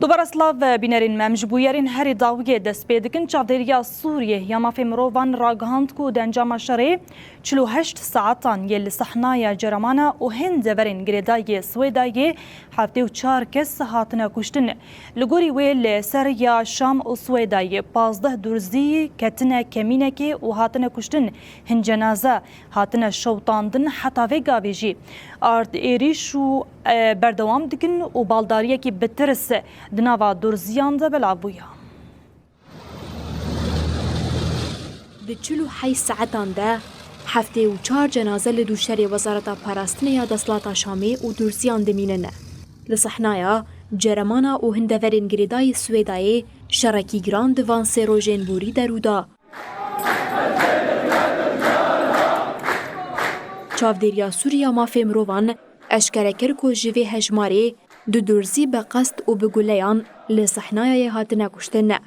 دوباره سلاو بینرین ممجبویرین هری داویه دست پیدکن چاودریا سوریه یا مافی مروان راگهاند کو دنجام شری 48 ساعتان یل صحنای جرمانا و هند ورین گریدای سویدای 74 کس هاتنه کشتن لگوری ویل سریا شام و سویدای 15 درزی کتنه کمینه که و هاتنه کشتن هن جنازه هاتنه شوطاندن حتی وگاویجی آرد ایریش و بردوام دکن و بالداریه که بترس دناوا درزیان ده بلابویا. به 48 ساعتان ده 74 جنازه لدوشری وزارت پاراستن یا دسلاتا شامی و درزیان دمیننه. لصحنایا جرمانا و هندورین گریدای سویدای شرکی گران دوان سروژین بوری درودا. چاودریا سوریا مافی مروان اشکره کر کو جوی هجماری دو درزی به قصد و به گلیان لصحنای هاتنه کشتنه.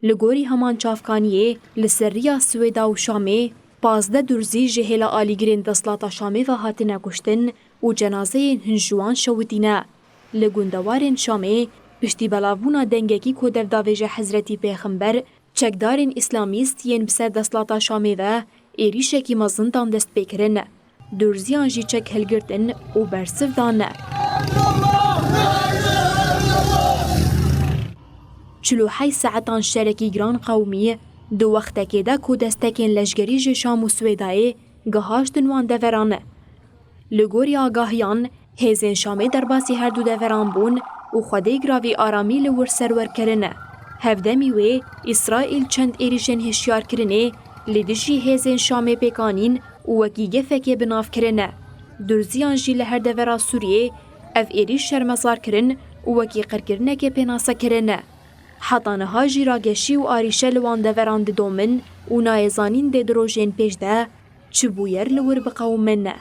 لگوری همان چافکانیه لسریا سویدا و شامی 15 درزی جهیل آلیگرین دسلاتا شامی و هاتنه کشتن و جنازه هنجوان شودینه. لگوندوارین شامی پشتی بلاوونا دنگکی که دفداویج حضرتی پیغمبر چکدارین اسلامیست ین بسر دسلاتا شامی و ایریشکی مزندان دست بکرن. درزیان جی چک هلگرتن و برسف دانه. 48 ساعتان شرکی گران قومی دو وقته که ده که دستکین لشگری جشام و سویدای گهاشتن وان دورانه. لگوری آگاهیان هیزین شامی در باسی هر دو دوران بون و خوده گراوی آرامی لور سرور کرنه. هفدمی وی اسرائیل چند ایریشن هشیار کرنه لیدشی هیزین شامی پیکانین و وکی فکه بناف کرنه. درزیان جی لهر دورا سوریه اف ایریش شرمزار کرن و وکی قرکرنه که پیناسه کرنه. حتانه ها جیراگشی و آریشه لوان دوران دومن و نایزانین ده دروژین پیش ده چبویر لور بقومنه.